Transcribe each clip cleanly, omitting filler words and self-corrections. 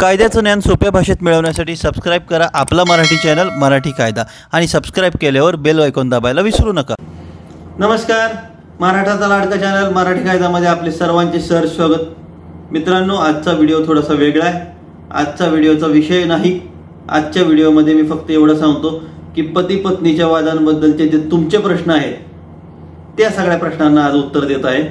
कायद्याचं ज्ञान सोप्या भाषेत मिळवण्यासाठी सबस्क्राइब करा आपला मराठी चॅनल मराठी कायदा आणि सबस्क्राइब केल्यावर बेल आयकॉन दाबायला विसरू नका। नमस्कार, मराठाचा लाडका चॅनल मराठी कायदामध्ये आपले सर्वांचे सहर्ष स्वागत। मित्रांनो, आजचा व्हिडिओ थोडासा वेगळा आहे। आजचा व्हिडिओचा विषय नाही। आजच्या व्हिडिओमध्ये मी फक्त एवढं सांगतो की पती पत्नीच्या वादांबद्दलचे जे तुमचे प्रश्न आहेत त्या सगळ्या प्रश्नांना आज उत्तर देत आहे।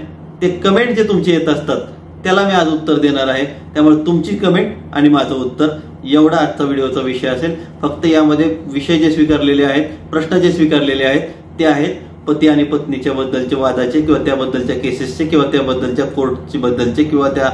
ते कमेंट जे तुमचे येत असतात त्याला मी आज उत्तर देणार आहे। त्यामुळे तुमची कमेंट आणि माझं उत्तर एवढा आजचा व्हिडिओचा विषय असेल। फक्त यामध्ये विषय जे स्वीकारलेले आहेत, प्रश्न जे स्वीकारलेले आहेत ते आहेत पती आणि पत्नीच्या बद्दलचे वादाचे किंवा त्याबद्दलच्या केसेसचे किंवा त्याबद्दलच्या कोर्टची बद्दलचे किंवा त्या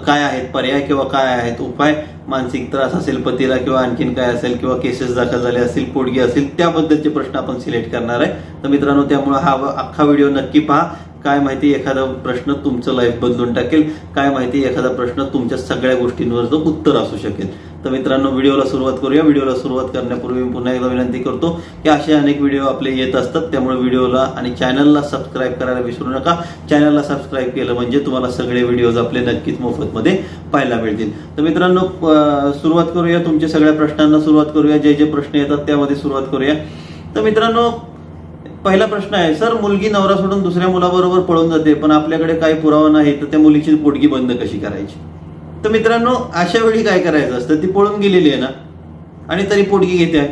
काय आहेत पर्याय किंवा काय आहेत उपाय, मानसिक त्रास असेल पतीला किंवा आणखीन काय असेल किंवा केसेस दाखल झाले असतील, पोटगी असेल, त्याबद्दलचे प्रश्न आपण सिलेक्ट करणार आहे। तर मित्रांनो, त्यामुळे हा अख्खा व्हिडिओ नक्की पहा। काय माहिती एखादा प्रश्न तुमचं लाईफ बदलून टाकेल, काय माहिती एखादा प्रश्न तुमच्या सगळ्या गोष्टींवरचं उत्तर असू शकेल। तर मित्रांनो, व्हिडिओला सुरुवात करूया। व्हिडिओला सुरुवात करण्यापूर्वी मी पुन्हा एकदा विनंती करतो की असे अनेक व्हिडिओ आपले येत असतात, त्यामुळे व्हिडिओला आणि चॅनलला सबस्क्राइब करायला विसरू नका। चॅनलला सबस्क्राइब केलं म्हणजे तुम्हाला सगळे व्हिडिओज आपले नक्कीच मोफतमध्ये पाहायला मिळतील। तर मित्रांनो, सुरुवात करूया तुमच्या सगळ्या प्रश्नांना सुरुवात करूया। जे जे प्रश्न येतात त्यामध्ये सुरुवात करूया। तर मित्रांनो, पहिला प्रश्न आहे, सर मुलगी नवरा सोडून दुसऱ्या मुलाबरोबर पळून जाते पण आपल्याकडे काही पुरावा नाही, तर त्या मुलीची पोटगी बंद कशी करायची? तर मित्रांनो, अशा वेळी काय करायचं असतं, ती पळून गेलेली आहे ना आणि तरी पोटगी घेते आहे,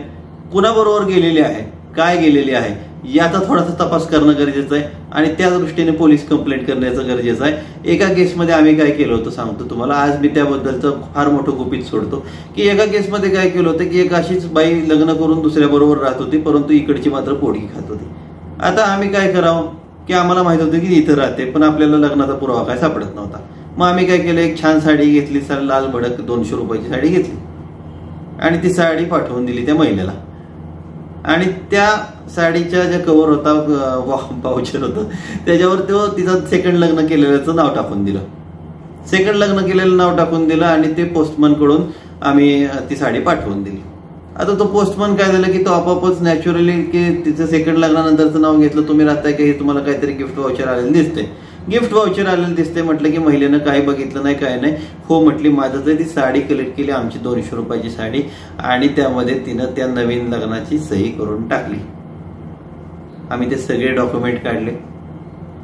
कुणाबरोबर गेलेली आहे, काय गेलेली आहे याचा थोडासा तपास करणं गरजेचं आहे आणि त्या दृष्टीने पोलीस कंप्लेंट करण्याचं गरजेचं आहे। एका केसमध्ये आम्ही काय केलं होतं सांगतो तुम्हाला। आज मी त्याबद्दलचं फार मोठं गुपित सोडतो की एका केसमध्ये काय केलं होतं की एक अशीच बाई लग्न करून दुसऱ्या बरोबर राहत होती, परंतु इकडची मात्र पोटगी खात होती। आता आम्ही काय करावं की आम्हाला माहित होतं की इथं राहते पण आपल्याला लग्नाचा पुरावा काय सापडत नव्हता। मग आम्ही काय केलं, एक छान साडी घेतली, लाल भडक 200 रुपयाची साडी घेतली आणि ती साडी पाठवून दिली त्या महिलेला आणि त्या साडीच्या ज्या कव्हर होता, वाउचर होतं, त्याच्यावर तो तिचं सेकंड लग्न केलेल्याचं नाव टाकून दिलं। सेकंड लग्न केलेलं नाव टाकून दिलं आणि ते पोस्टमन कडून आम्ही ती साडी पाठवून दिली। आता तो पोस्टमन काय झालं की तो आपोआपच नॅचरली की तिचं सेकंड लग्नानंतरचं नाव घेतलं, तुम्ही राहताय की हे तुम्हाला काहीतरी गिफ्ट वाउचर आलेलं दिसते, गिफ्ट वाउचर आलेलं दिसते। म्हटलं की महिलेनं काही बघितलं नाही, काय नाही, हो म्हटली माझं तर ती साडी कलेक्ट केली, आमची 200 रुपयाची साडी, आणि त्यामध्ये तिनं त्या नवीन लग्नाची सही करून टाकली। आम्ही ते सगळे डॉक्युमेंट काढले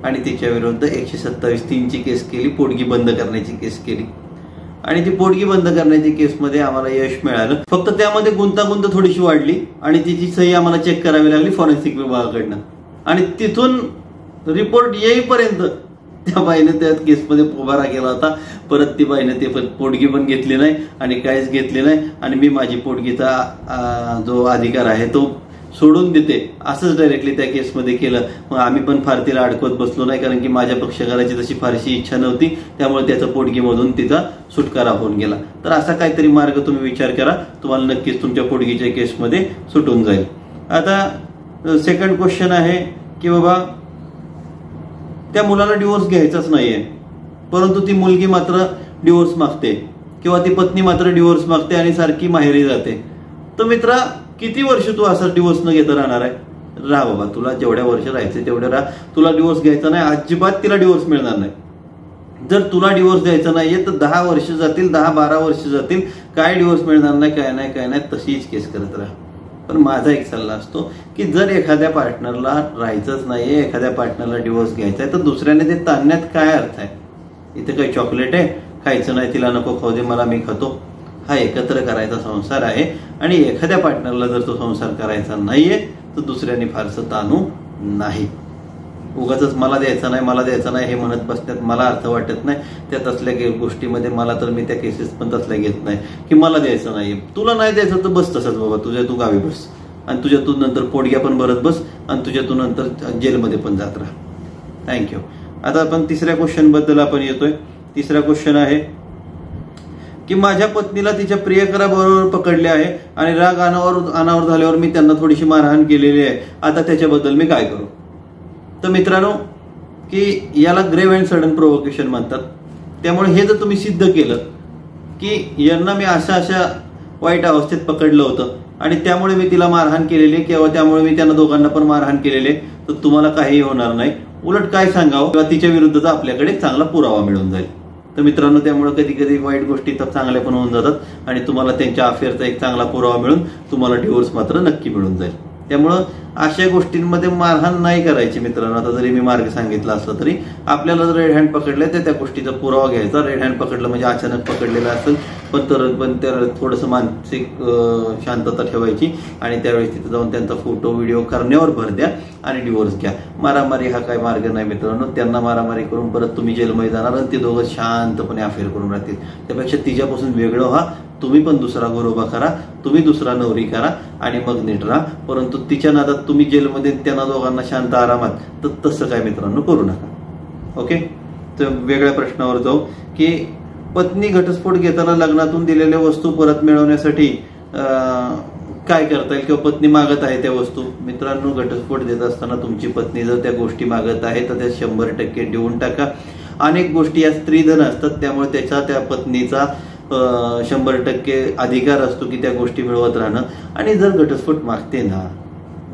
आणि तिच्या विरुद्ध 127(3) केस केली, पोटगी बंद करण्याची केस केली आणि ती पोटगी बंद करण्याची केसमध्ये आम्हाला यश मिळालं। फक्त त्यामध्ये गुंतागुंत थोडीशी वाढली आणि तिची सही आम्हाला चेक करावी लागली फॉरेन्सिक विभागाकडनं आणि तिथून रिपोर्ट येईपर्यंत त्या बाईने त्या केसमध्ये पोबारा केला होता। परत ती बाईने ते पोटगी पण घेतली नाही आणि काहीच घेतली नाही आणि मी माझी पोटगीचा जो अधिकार आहे तो सोडून देते असंच डायरेक्टली त्या केसमध्ये केलं। मग आम्ही पण फार तिला अडकवत बसलो नाही, कारण की माझ्या पक्षकाराची तशी फारशी इच्छा नव्हती, त्यामुळे त्याचा पोटगीमधून तिचा सुटकारा होऊन गेला। तर असा काहीतरी मार्ग तुम्ही विचार करा, तुम्हाला नक्कीच तुमच्या पोटगीच्या केसमध्ये सुटून जाईल। आता सेकंड क्वेश्चन आहे की बाबा त्या मुलाला डिवोर्स घ्यायचाच नाहीये परंतु ती मुलगी मात्र डिवोर्स मागते किंवा ती पत्नी मात्र डिवोर्स मागते आणि सारखी माहेरी जाते। तर मित्रा, किती वर्ष तू असं डिवोर्स न घेता राहणार आहे? राहा बाबा, तुला जेवढ्या वर्ष राहायचे तेवढ्या राहा, तुला डिवोर्स घ्यायचा नाही, अजिबात तिला डिवोर्स मिळणार नाही। जर तुला डिवोर्स द्यायचा नाहीये तर 10 वर्ष जातील, 10-12 वर्ष जातील, काय डिवोर्स मिळणार नाही, काय नाही, तशीच केस करत राहा। पण माझा एक सल्ला असतो की जर एखाद्या पार्टनरला राहायचंच नाहीये, एखाद्या पार्टनरला डिवोर्स घ्यायचा आहे, तर दुसऱ्याने ते ताणण्यात काय अर्थ आहे? इथे काही चॉकलेट आहे, खायचं नाही, तिला नको खाऊ दे, मला मी खातो। हा एकत्र करायचा संसार आहे आणि एखाद्या पार्टनरला जर तो संसार करायचा नाहीये तर दुसऱ्याने फारसं ताणू नाही। उगाच मला द्यायचं नाही हे म्हणत बसण्यात मला अर्थ वाटत नाही। त्या तसल्या गोष्टीमध्ये मला तर मी त्या केसेस पण तसल्या घेत नाही की मला द्यायचं नाहीये, तुला नाही द्यायचं तर बस तसंच बाबा, तुझ्या तू गावी बस आणि तुझ्यातून नंतर पोटग्या पण भरत बस आणि तुझ्यातून नंतर जेलमध्ये पण जात राहा। थँक्यू। आता आपण तिसऱ्या क्वेश्चन बद्दल आपण येतोय। तिसरा क्वेश्चन आहे की माझ्या पत्नीला तिच्या प्रियकराबरोबर पकडले आहे आणि राग अनावर झाल्यावर मी त्यांना थोडीशी मारहाण केलेली आहे, आता त्याच्याबद्दल मी काय करू? तर मित्रांनो, की याला ग्रेव्ह अँड सडन प्रोव्होकेशन म्हणतात। त्यामुळे हे जर तुम्ही सिद्ध केलं की यांना मी अशा वाईट अवस्थेत पकडलं होतं आणि त्यामुळे मी तिला मारहाण केलेली किंवा त्यामुळे मी त्यांना दोघांना पण मारहाण केलेली, तर तुम्हाला काहीही होणार नाही। उलट काय सांगावं किंवा तिच्या विरुद्धचा आपल्याकडे चांगला पुरावा मिळून जाईल। तर मित्रांनो, त्यामुळे कधी कधी वाईट गोष्टी तर चांगल्या पण होऊन जातात आणि तुम्हाला त्यांच्या अफेअरचा एक चांगला पुरावा मिळून तुम्हाला डिवोर्स मात्र नक्की मिळून जाईल. त्यामुळं अशा गोष्टींमध्ये मारहाण नाही करायची मित्रांनो. आता जरी मी मार्ग सांगितला असला तरी आपल्याला जर रेड हँड पकडले तर त्या गोष्टीचा पुरावा घ्यायचा. रेड हँड पकडलं म्हणजे अचानक पकडलेलं असेल पण त्या थोडंसं मानसिक शांतता ठेवायची आणि त्यावेळेस तिथे जाऊन त्यांचा फोटो व्हिडिओ करण्यावर भर द्या आणि डिवोर्स घ्या. मारामारी हा काय मार्ग नाही मित्रांनो. त्यांना मारामारी करून परत तुम्ही जेलमध्ये जाणार आणि ते दोघं शांतपणे अफेअर करून राहतील. त्यापेक्षा तिच्यापासून वेगळं व्हा. तुम्ही पण दुसरा घर उभा करा, तुम्ही दुसरा नवरी करा आणि मग नीट राहा. परंतु तिच्या नादात तुम्ही जेलमध्ये त्यांना दोघांना शांत आरामात, तर तसं काय मित्रांनो करू नका. ओके. तर वेगळ्या प्रश्नावर जाऊ की पत्नी घटस्फोट घेताना लग्नातून दिलेल्या वस्तू परत मिळवण्यासाठी काय करता येईल किंवा पत्नी मागत आहे त्या वस्तू. मित्रांनो, घटस्फोट देत असताना तुमची पत्नी जर त्या गोष्टी मागत आहे तर त्या 100% देऊन टाका. अनेक गोष्टी या स्त्रीधन असतात, त्यामुळे त्या पत्नीचा 100% अधिकार असतो की त्या गोष्टी मिळवत राहणं. आणि जर घटस्फोट मागते ना,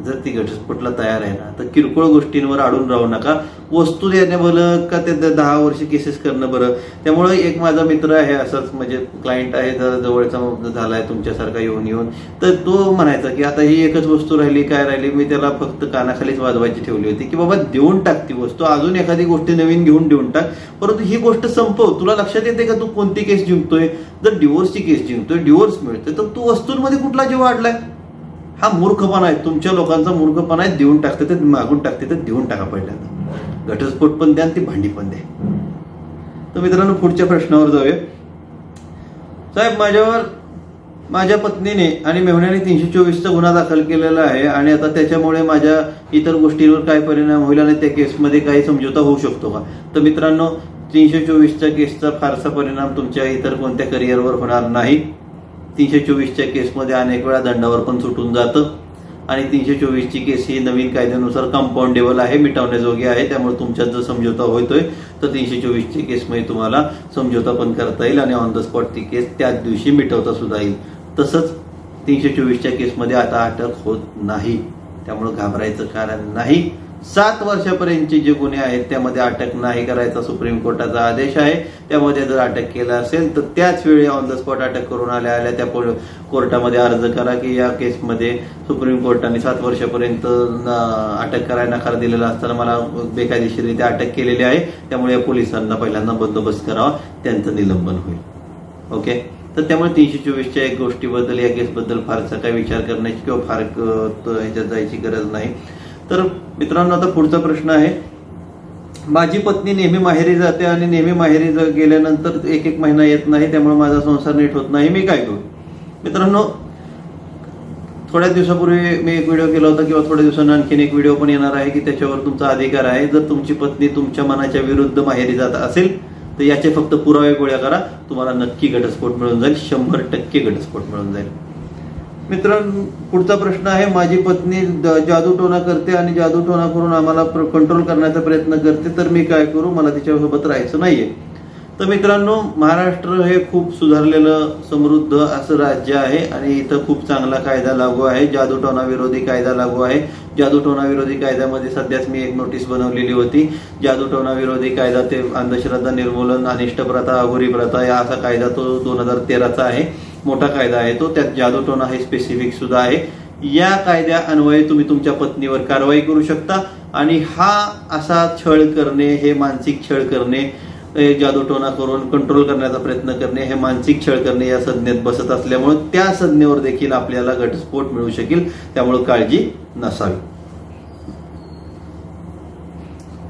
जर ती घटस्फोटला तयार आहे ना, तर किरकोळ गोष्टींवर अडून राहू नका. वस्तू देणं बरं का ते 10 वर्ष केसेस करणं बरं. त्यामुळे एक माझा मित्र आहे, असाच म्हणजे क्लायंट आहे, जर जवळचा झालाय तुमच्यासारखा येऊन तर तो म्हणायचा की आता ही एकच वस्तू राहिली, काय राहिली. मी त्याला फक्त कानाखालीच वाजवायची ठेवली होती की बाबा देऊन टाक ती वस्तू, अजून एखादी गोष्ट नवीन घेऊन देऊन टाक, परंतु ही गोष्ट संपव. तुला लक्षात येते का तू कोणती केस जिंकतोय? जर डिवोर्सची केस जिंकतोय, डिवोर्स मिळतोय, तर तू वस्तूंमध्ये कुठला जीव वाढलाय? हा मूर्खपणा आहे, तुमच्या लोकांचा मूर्खपणा आहे. देऊन टाकते तर मागून टाकते तर देऊन टाका पहिल्यांदा. घटस्फोट पण द्या आणि ती भांडी पण द्या. तर मित्रांनो, पुढच्या प्रश्नावर जाऊया. साहेब, माझ्या पत्नीने आणि मेहुण्याने 324चा गुन्हा दाखल केलेला आहे आणि आता त्याच्यामुळे माझ्या इतर गोष्टींवर काय परिणाम होईल आणि त्या केसमध्ये काही समझोता होऊ शकतो का? तर मित्रांनो, 324च्या केसचा फारसा परिणाम तुमच्या इतर कोणत्या करिअरवर होणार नाही. 324च्या केसमध्ये अनेक वेळा दंडावर पण सुटून जातं आणि 324ची केस ही नवीन कायद्यानुसार कंपाऊंडेबल आहे, मिटवण्याजोगी आहे. त्यामुळे तुमच्यात जर समझोता होतोय तर 324ची केसमध्ये तुम्हाला समझोता पण करता येईल आणि ऑन द स्पॉट ती केस त्याच दिवशी मिटवता सुद्धा येईल. तसंच 324च्या केसमध्ये आता अटक होत नाही, त्यामुळे घाबरायचं कारण नाही. 7 वर्षापर्यंतचे जे गुन्हे आहेत त्यामध्ये अटक नाही करायचा सुप्रीम कोर्टाचा आदेश आहे. त्यामध्ये जर अटक केला असेल तर त्याच वेळी ऑन द स्पॉट अटक करून आल्या त्या कोर्टामध्ये अर्ज करा की या केसमध्ये सुप्रीम कोर्टाने 7 वर्षापर्यंत अटक करायला नकार दिलेला असताना मला बेकायदेशीररित्या अटक केलेली आहे, त्यामुळे या पोलिसांना पहिल्यांदा बंदोबस्त करावा, त्यांचं निलंबन होईल. ओके. तर त्यामुळे 324च्या एक गोष्टीबद्दल, या केसबद्दल फारसा काही विचार करण्याची किंवा फार ह्याच्यात जायची गरज नाही. तर मित्रांनो, आता पुढचा प्रश्न आहे. माझी पत्नी नेहमी माहेरी जाते आणि नेहमी माहेरी गेल्यानंतर एक महिना येत नाही, त्यामुळे माझा संसार नीट होत नाही, मी काय करू? मित्रांनो, थोड्या दिवसापूर्वी मी एक व्हिडिओ केला होता किंवा थोड्या दिवसांनी आणखीन एक व्हिडिओ पण येणार आहे की त्याच्यावर तुमचा अधिकार आहे. जर तुमची पत्नी तुमच्या मनाच्या विरुद्ध माहेरी जात असेल तर याचे फक्त पुरावे गोळा करा, तुम्हाला नक्की घटस्फोट मिळून जाईल, 100% घटस्फोट मिळून जाईल. मित्रांनो, पुढचा प्रश्न आहे. माझी पत्नी जादूटोणा करते आणि जादूटोणा करून आम्हाला कंट्रोल करण्याचा प्रयत्न करते, तर मी काय करू? मला तिच्यासोबत राहायचं नाहीये. तर मित्रांनो, महाराष्ट्र हे खूप सुधारलेलं समृद्ध असं राज्य आहे आणि इथं खूप चांगला कायदा लागू आहे. जादूटोणा विरोधी कायदा लागू आहे. जादूटोणा विरोधी कायद्यामध्ये सध्याच मी एक नोटीस बनवलेली होती. जादूटोणा विरोधी कायदा ते अंधश्रद्धा निर्मूलन, अनिष्ट प्रथा, अघोरी प्रथा या असा कायदा तो 2013चा आहे. मोठा कायदा आहे तो. त्यात जादूटोणा हे स्पेसिफिक सुद्धा आहे. या कायद्या अन्वये तुम्ही तुमच्या पत्नीवर कारवाई करू शकता आणि हा असा छळ करणे, हे मानसिक छळ करणे, जादूटोणा करून कंट्रोल करण्याचा प्रयत्न करणे, हे मानसिक छळ करणे या संज्ञेत बसत असल्यामुळे त्या संज्ञेवर देखील आपल्याला घटस्फोट मिळू शकेल, त्यामुळे काळजी नसावी.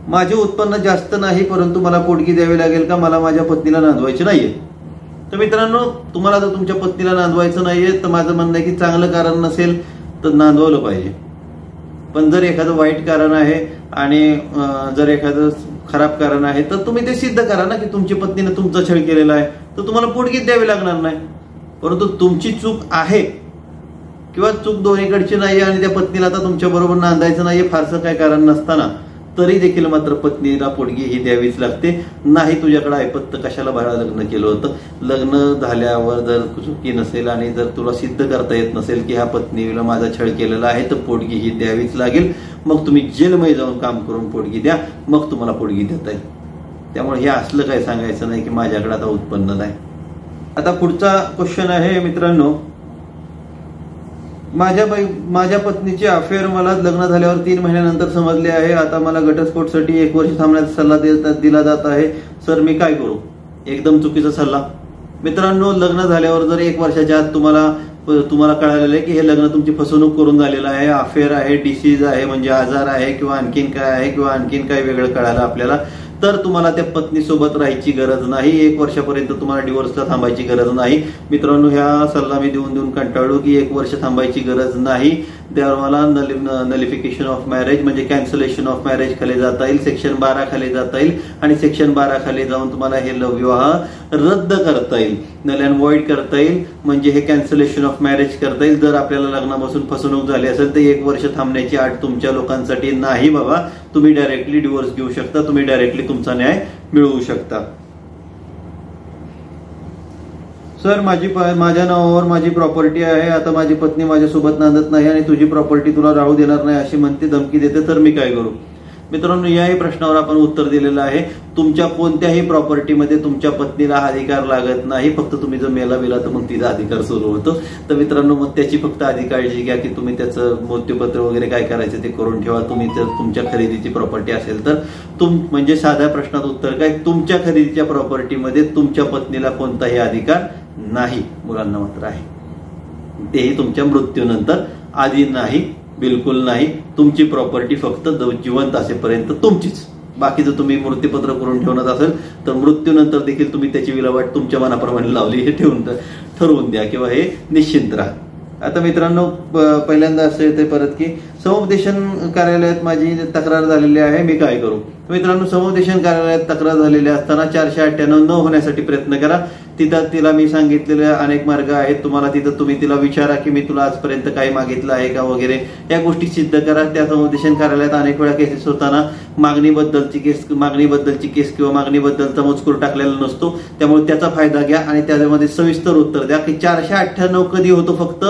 माझे उत्पन्न जास्त नाही परंतु मला पोटगी द्यावी लागेल का? मला माझ्या पत्नीला नांदवायचे नाहीये. तर मित्रांनो, तुम्हाला जर तुमच्या पत्नीला नांदवायचं नाहीये तर माझं म्हणणं आहे की चांगलं कारण नसेल तर नांदवलं पाहिजे. पण जर एखादं वाईट कारण आहे आणि जर एखादं खराब कारण आहे तर तुम्ही ते सिद्ध करा ना की तुमची पत्नीने तुमचा छळ केलेला आहे, तर तुम्हाला पोटगीच द्यावी लागणार नाही. परंतु तुमची चूक आहे किंवा चूक दोन्हीकडची नाहीये आणि त्या पत्नीला आता तुमच्या बरोबर नांदायचं नाहीये, फारसं काय कारण नसताना तरी देखील मात्र पत्नीला पोटगी ही द्यावीच लागते. नाही तुझ्याकडे ऐपत्य कशाला बाळा लग्न केलं होतं? लग्न झाल्यावर जर चुकी नसेल आणि जर तुला सिद्ध करता येत नसेल की ह्या पत्नीला माझा छळ केलेला आहे तर पोटगी ही द्यावीच लागेल. मग तुम्ही जेलमध्ये जाऊन काम करून पोटगी द्या, मग तुम्हाला पोटगी देता येईल. त्यामुळे हे असलं काही सांगायचं नाही की माझ्याकडे आता उत्पन्न नाही. आता पुढचा क्वेश्चन आहे मित्रांनो, माझ्या पत्नीचे अफेअर मला लग्न झाल्यावर 3 महिन्यानंतर समजले आहे. आता मला घटस्फोटसाठी 1 वर्ष थांबण्याचा सल्ला दिला जात आहे. सर मी काय करू? एकदम चुकीचा सल्ला. मित्रांनो, लग्न झाल्यावर जर 1 वर्षाच्या आत तुम्हाला कळालेलं आहे की हे लग्न तुमची फसवणूक करून झालेलं आहे, अफेअर आहे, डिसीज आहे म्हणजे आजार आहे किंवा आणखीन काय आहे किंवा आणखीन काय वेगळं कळालं आपल्याला, तर तुम्हाला त्या पत्नीसोबत राहायची गरज नाही. 1 वर्षापर्यंत तुम्हाला डिवोर्सला थांबायची गरज नाही. मित्रांनो, ह्या सल्ला मी देऊन कंटाळलो की 1 वर्ष थांबायची गरज नाही. त्याला नलिफिकेशन ऑफ मॅरेज म्हणजे कॅन्सलेशन ऑफ मॅरेज खाली जाता येईल, सेक्शन 12 खाली जाता येईल आणि सेक्शन 12 खाली जाऊन तुम्हाला हे विवाह रद्द करता येईल, नल अँड वॉइड करता येईल, म्हणजे हे कॅन्सलेशन ऑफ मॅरेज करता येईल. जर आपल्याला लग्नापासून फसवणूक झाली असेल तर 1 वर्ष थांबण्याची अट तुमच्या लोकांसाठी नाही बाबा. तुम्ही डायरेक्टली डिवोर्स घेऊ शकता, तुम्ही डायरेक्टली तुमचा न्याय मिळवू शकता. सर माझ्या नावावर माझी प्रॉपर्टी आहे. आता माझी पत्नी माझ्यासोबत नांदत नाही आणि तुझी प्रॉपर्टी तुला राहू देणार नाही अशी म्हणते, धमकी देते, तर मी काय करू? मित्रांनो, याही प्रश्नावर आपण उत्तर दिलेलं आहे. तुमच्या कोणत्याही प्रॉपर्टीमध्ये तुमच्या पत्नीला अधिकार लागत नाही. फक्त तुम्ही जर मेला तर मग तिचा अधिकार सुरू होतो. तर मित्रांनो, मग त्याची फक्त आधी काळजी घ्या की तुम्ही त्याचं मृत्यूपत्र वगैरे काय करायचं ते करून ठेवा. तुम्ही जर तुमच्या खरेदीची प्रॉपर्टी असेल तर म्हणजे साध्या प्रश्नात उत्तर काय, तुमच्या खरेदीच्या प्रॉपर्टीमध्ये तुमच्या पत्नीला कोणताही अधिकार नाही. मुलांना मात्र आहे, तेही तुमच्या मृत्यूनंतर. आधी नाही, बिलकुल नाही. तुमची प्रॉपर्टी फक्त जिवंत असेपर्यंत तुमचीच. बाकी जर तुम्ही मृत्यूपत्र करून ठेवणार असेल तर मृत्यूनंतर देखील तुम्ही त्याची विल्हेवाट तुमच्या मनाप्रमाणे लावली हे ठरवून द्या किंवा हे निश्चिंत राहा. आता मित्रांनो, पहिल्यांदा असं येते परत की समुपदेशन कार्यालयात माझी तक्रार झालेली आहे, मी काय करू? मित्रांनो, समुपदेशन कार्यालयात तक्रार झालेली असताना 498 न होण्यासाठी प्रयत्न करा. तिला मी सांगितलेले अनेक मार्ग आहेत. तुम्ही तिला विचारा की मी तुला आजपर्यंत काही मागितलं आहे का वगैरे, या गोष्टी सिद्ध करा. त्या समुपदेशन कार्यालयात अनेक वेळा केसेस होताना मागणीबद्दलची केस किंवा मागणीबद्दलचा मजकूर टाकलेला नसतो. त्यामुळे त्याचा फायदा घ्या आणि त्यामध्ये सविस्तर उत्तर द्या की 498 कधी होतो? फक्त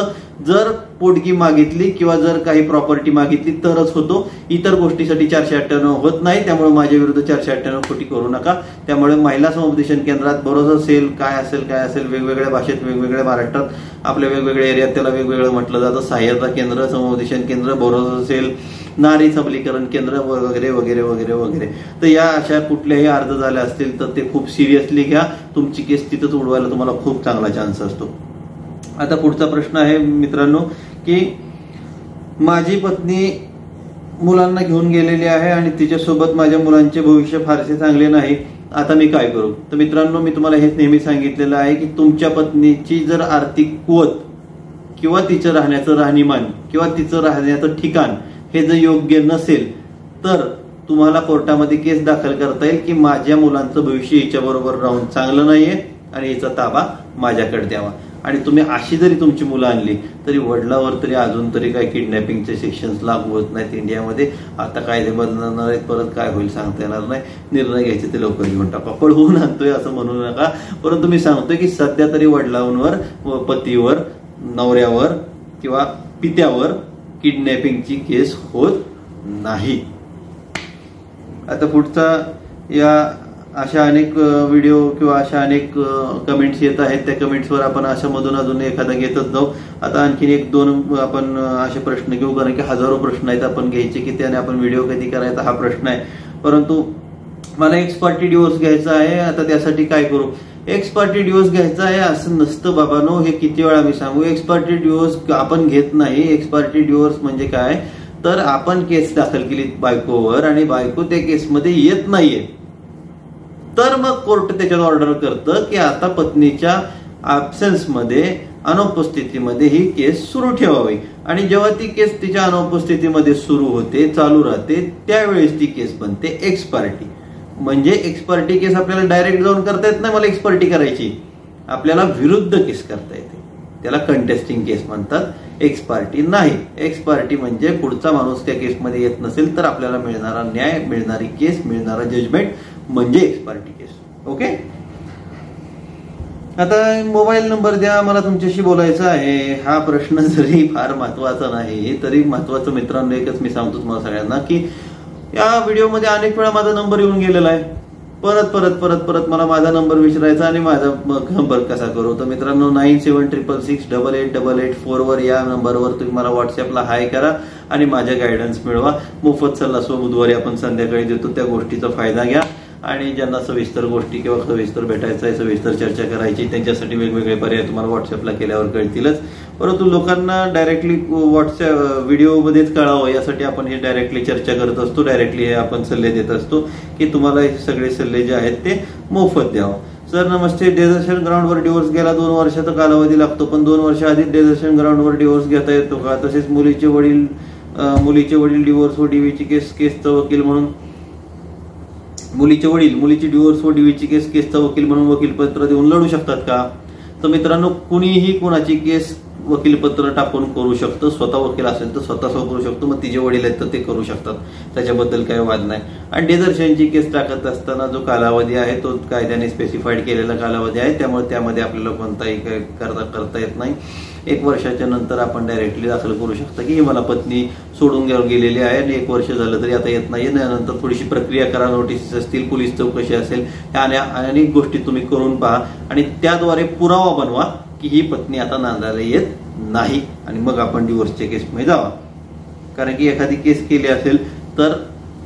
जर पोटगी मागितली किंवा जर काही प्रॉपर्टी मागितली तरच होतो. इतर गोष्टीसाठी 498 होत नाही. त्यामुळे माझ्या विरुद्ध 498 खोटी करू नका. त्यामुळे महिला समुपदेशन केंद्रात भरोसा सेल काय असेल वेगवेगळ्या भाषेत, वेगवेगळ्या महाराष्ट्रात आपल्या वेगवेगळ्या एरियात त्याला वेगवेगळं म्हटलं जातं. सहाय्यता केंद्र, समुपदेशन केंद्र, भरोसा सेल, नारी सबलीकरण केंद्र वगैरे वगैरे वगैरे वगैरे. तर या अशा कुठलेही अर्ज झाले असतील तर ते खूप सिरियसली घ्या. तुमची केस तिथंच उडवायला तुम्हाला खूप चांगला चान्स असतो. आता पुढचा प्रश्न आहे मित्रांनो की माझी पत्नी मुलांना घेऊन गेलेली आहे आणि तिच्यासोबत माझ्या मुलांचे भविष्य फारसे चांगले नाही. आता मी काय करू? तर मित्रांनो, मी तुम्हाला हेच नेहमी सांगितलेलं आहे की तुमच्या पत्नीची जर आर्थिक कुवत किंवा तिचं राहण्याचं राहणीमान किंवा तिचं राहण्याचं ठिकाण हे जर योग्य नसेल तर तुम्हाला कोर्टामध्ये केस दाखल करता येईल की माझ्या मुलांचं भविष्य हिच्याबरोबर राहून चांगलं नाहीये आणि हिचा ताबा माझ्याकडे द्यावा. आणि तुम्ही अशी जरी तुमची मुलं आणली तरी वडिलावर तरी अजून तरी काही किडनॅपिंगचे सेक्शन्स लागू होत नाहीत इंडियामध्ये. आता कायदे बदलणार आहेत, परत काय होईल सांगता येणार नाही. निर्णय घ्यायचे ते लवकर घेऊन टाका. पळवून आणतोय असं म्हणू नका, परंतु मी सांगतोय की सध्या तरी वडिलांवर, पतीवर, नवऱ्यावर किंवा पित्यावर किडनॅपिंगची केस होत नाही. आता पुढचा, या अशा अनेक व्हिडिओ किंवा अशा अनेक कमेंट्स येत आहेत. त्या कमेंट्सवर आपण अशा मधून अजून एखादा घेतच जाऊ. आता आणखीन 1-2 आपण असे प्रश्न घेऊ, कारण की हजारो प्रश्न आहेत आपण घ्यायचे की त्याने आपण व्हिडिओ कधी करायचा हा प्रश्न आहे. परंतु मला एक्स पार्टी डिवोर्स घ्यायचा आहे. आता त्यासाठी काय करू? एक्स पार्टी डिवोर्स घ्यायचा आहे असं नसतं बाबांनो. हे किती वेळा मी सांगू, एक्स पार्टी डिवोर्स आपण घेत नाही. एक्स पार्टी डिवोर्स म्हणजे काय, तर आपण केस दाखल केली बायकोवर आणि बायको त्या केसमध्ये येत नाहीये, तर मग कोर्ट त्याच्यात ऑर्डर करतं की आता पत्नीच्या ॲब्सेन्समध्ये, अनुपस्थितीमध्ये ही केस सुरू ठेवावी. आणि जेव्हा ती केस तिच्या अनुपस्थितीमध्ये सुरू होते, चालू राहते, त्यावेळेस ती केस बनते एक्स पार्टी. म्हणजे एक्स पार्टी केस आपल्याला डायरेक्ट जाऊन करता येत नाही. मला एक्स पार्टी करायची, आपल्याला विरुद्ध केस करता येते, त्याला कंटेस्टिंग केस म्हणतात. एक्स पार्टी नाही. एक्स पार्टी म्हणजे पुढचा माणूस त्या केसमध्ये येत नसेल तर आपल्याला मिळणारा न्याय, मिळणारी केस, मिळणारा जजमेंट म्हणजे एक्स पार्टी केस. ओके. आता मोबाईल नंबर द्या, मला तुमच्याशी बोलायचं आहे. हा प्रश्न जरी फार महत्वाचा नाही तरी महत्वाचं मित्रांनो एकच मी सांगतो तुम्हाला सगळ्यांना की या व्हिडिओमध्ये अनेक वेळा माझा नंबर येऊन गेलेला आहे. परत मला माझा नंबर विचारायचा आणि माझा नंबर कसा करू. तर मित्रांनो 9766688884 वर या नंबरवर तुम्ही मला व्हॉट्सअपला हाय करा आणि माझ्या गायडन्स मिळवा. मोफत सल्ला बुधवारी आपण संध्याकाळी देतो, त्या गोष्टीचा फायदा घ्या. आणि ज्यांना सविस्तर गोष्टी किंवा सविस्तर भेटायचं आहे, सविस्तर चर्चा करायची, त्यांच्यासाठी वेगवेगळे पर्याय तुम्हाला व्हॉट्सअपला केल्यावर कळतीलच. परंतु लोकांना डायरेक्टली व्हॉट्सअप व्हिडिओमध्येच कळावं यासाठी आपण हे डायरेक्टली चर्चा करत असतो, डायरेक्टली हे आपण सल्ले देत असतो की तुम्हाला हे सगळे सल्ले जे आहेत ते मोफत द्यावं. सर नमस्ते, डेझर्शन ग्राउंडवर डिवोर्स घ्यायला 2 वर्षाचा कालावधी लागतो, पण 2 वर्ष आधी डेझर्शन ग्राउंडवर डिवोर्स घेता येतो का? तसेच मुलीचे वडील डिवोर्स व डीवीची केसचा वकील म्हणून मुलीची डिवोर्स व डीवीची केसचा वकील म्हणून वकीलपत्र देऊन लढू शकतात का? तर मित्रांनो, कुणीही कोणाची केस वकीलपत्र टाकून करू शकतो. स्वतः वकील असेल तर स्वतः करू शकतो, मग तिचे वडील आहेत तर ते करू शकतात, त्याच्याबद्दल काही वाद नाही. आणि डेझर्शनची केस टाकत असताना जो कालावधी आहे तो कायद्याने स्पेसिफाईड केलेला कालावधी आहे, त्यामुळे त्यामध्ये आपल्याला कोणताही करता येत नाही. 1 वर्षाच्या नंतर आपण डायरेक्टली दाखल करू शकता की मला पत्नी सोडून गेलेली आहे आणि 1 वर्ष झालं तरी आता येत नाहीये, त्यानंतर थोडीशी प्रक्रिया करा, नोटीस असतील, पोलीस चौकशी असेल, ह्या अनेक गोष्टी तुम्ही करून पहा आणि त्याद्वारे पुरावा बनवा की ही पत्नी आता नांदायला येत नाही आणि मग आपण डिवोर्सच्या केसमध्ये जावा. कारण की एखादी केस केली असेल तर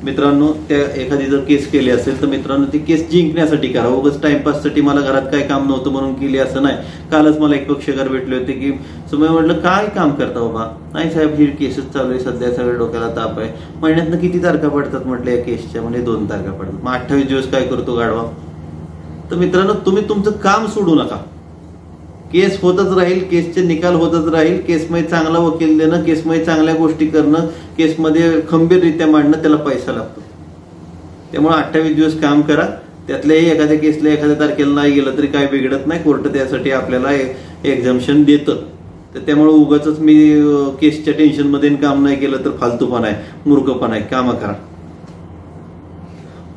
मित्रांनो, एखादी जर केस केली असेल तर मित्रांनो ती केस जिंकण्यासाठी करा. उगाच टाइमपाससाठी मला घरात काय काम नव्हतं म्हणून केली असं नाही. कालच मला एक पक्षकार भेटले होते की तुम्ही म्हटलं काय काम करता बाबा? नाही साहेब, ही केसच चालू आहे सध्या, सगळ्या डोक्याला ताप आहे. महिन्यातनं किती तारखा पडतात म्हटलं या केसच्या? म्हणजे 2 तारखा पडतात. मग 28 दिवस काय करतो गाढवा? तर मित्रांनो, तुम्ही तुमचं काम सोडू नका. केस होतच राहील, केसचे निकाल होतच राहील, केसमध्ये चांगला वकील देणं, केसमध्ये चांगल्या गोष्टी करणं, केसमध्ये खंबीररित्या मांडणं, त्याला पैसा लागतो. त्यामुळे 28 दिवस काम करा. त्यातल्याही एखाद्या केसला एखाद्या तारखेला नाही गेलं तरी काही बिघडत नाही, कोर्ट त्यासाठी आपल्याला एक्झम्पशन देतं. तर त्यामुळे उगाच मी केसच्या टेन्शनमध्ये काम नाही केलं तर फालतूपणा आहे, मूर्खपणा आहे. कामं करा.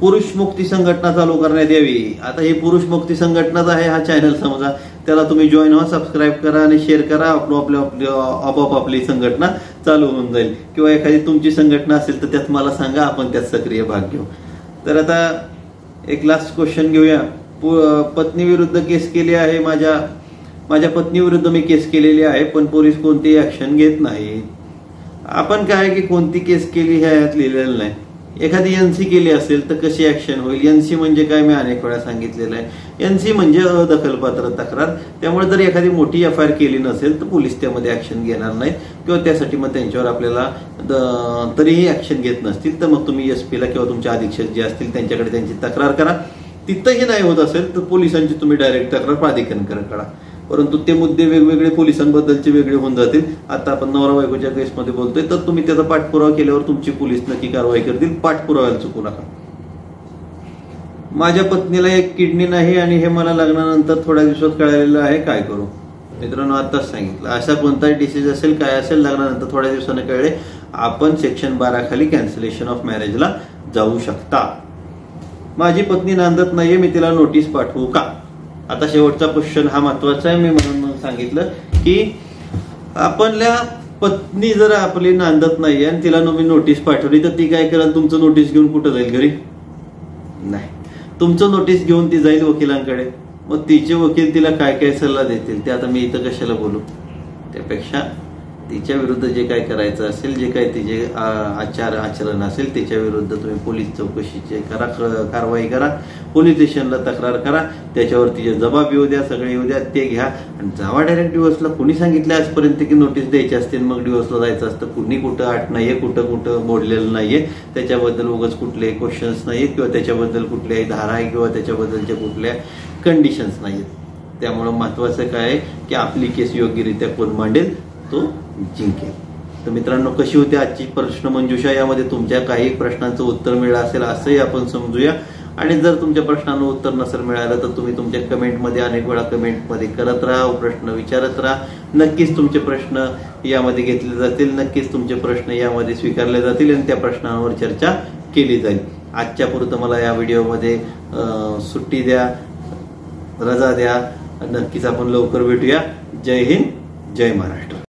पुरुष मुक्ती संघटना चालू करण्यात यावी. आता ही पुरुष मुक्ती संघटनाच आहे हा चॅनल समजा, त्याला तुम्ही जॉईन व्हा, सबस्क्राईब करा आणि शेअर करा. आपोआप आपली संघटना चालू होऊन जाईल. किंवा एखादी तुमची संघटना असेल तर त्यात मला सांगा, आपण त्यात सक्रिय भाग घेऊ. तर आता एक लास्ट क्वेश्चन घेऊया. पत्नी विरुद्ध केस केली आहे, माझ्या पत्नी विरुद्ध मी केस केलेली आहे, पण पोलीस कोणतीही ऍक्शन घेत नाही. आपण काय की कोणती केस केली ह्यात लिहिलेलं नाही. एखादी एनसी केली असेल तर कशी ऍक्शन होईल? एनसी म्हणजे काय मी अनेक वेळा सांगितलेलं आहे. एनसी म्हणजे अदखलपात्र तक्रार. त्यामुळे जर एखादी मोठी FIR केली नसेल तर पोलीस त्यामध्ये ऍक्शन घेणार नाहीत किंवा त्यासाठी मग त्यांच्यावर आपल्याला तरीही ऍक्शन घेत नसतील तर मग तुम्ही SP ला किंवा तुमचे अधीक्षक जे असतील त्यांच्याकडे त्यांची तक्रार करा. तिथंही नाही होत असेल तर पोलिसांची तुम्ही डायरेक्ट तक्रार प्राधिकरणाकडे करा. परंतु ते मुद्दे वेगवेगळे पोलिसांबद्दलचे वेगळे होऊन जातील. आता आपण नवरा बायकोच्या केसमध्ये बोलतोय, तर तुम्ही त्याचा पाठपुरावा केल्यावर तुमची पोलीस नक्की कारवाई करतील. पाठपुराव्याला चुकू नका. माझ्या पत्नीला एक किडनी नाही आणि हे मला लग्नानंतर थोड्या दिवसात कळालेलं आहे, काय करू? मित्रांनो, आताच सांगितलं, असा कोणताही डिसीज असेल, काय असेल, लग्नानंतर थोड्या दिवसाने कळले, आपण सेक्शन 12 खाली कॅन्सलेशन ऑफ मॅरेजला जाऊ शकता. माझी पत्नी नांदत नाहीये, मी तिला नोटीस पाठवू का? आता शेवटचा क्वेश्चन हा महत्वाचा आहे. मी म्हणून सांगितलं की आपल्या पत्नी जर आपली नांदत नाहीये आणि तिला मी नोटीस पाठवली तर ती काय करेल? तुमचं नोटीस घेऊन कुठं जाईल? घरी नाही. तुमचं नोटीस घेऊन ती जाईल वकिलांकडे. मग तिचे वकील तिला काय काय सल्ला देतील ते आता मी इथं कशाला बोलू? त्यापेक्षा तिच्या विरुद्ध जे काय करायचं असेल, जे काय तिचे आचरण असेल त्याच्या विरुद्ध तुम्ही पोलीस चौकशीचे करा, कारवाई करा, पोलीस स्टेशनला तक्रार करा, त्याच्यावर तिचे जबाब येऊ द्या, सगळे येऊ द्या, ते घ्या आणि जावा डायरेक्ट डिवोर्सला. कुणी सांगितलं आजपर्यंत की नोटीस द्यायची असते मग डिवोर्सला जायचं असतं? कुणी कुठं आठ नाहीये, कुठं मोडलेलं नाहीये, त्याच्याबद्दल उगाच कुठलेही क्वेश्चन्स नाहीत किंवा त्याच्याबद्दल कुठल्याही धारा आहे किंवा त्याच्याबद्दलच्या कुठल्या कंडिशन्स नाहीत. त्यामुळे महत्वाचं काय आहे की आपली केस योग्यरित्या कोण मांडेल तो जिंकेल. तर मित्रांनो, कशी होती आजची प्रश्न मंजुषा? यामध्ये तुमच्या काही प्रश्नांचं उत्तर मिळालं असेल असंही आपण समजूया. आणि जर तुमच्या प्रश्नांना उत्तर नसेल मिळालं तर तुम्ही तुमच्या कमेंटमध्ये अनेक वेळा कमेंटमध्ये करत राहा, प्रश्न विचारत राहा. नक्कीच तुमचे प्रश्न यामध्ये घेतले जातील, नक्कीच तुमचे प्रश्न यामध्ये स्वीकारले जातील आणि त्या प्रश्नांवर चर्चा केली जाईल. आजच्या पुरतं मला या व्हिडिओमध्ये सुट्टी द्या, रजा द्या. नक्कीच आपण लवकर भेटूया. जय हिंद, जय महाराष्ट्र.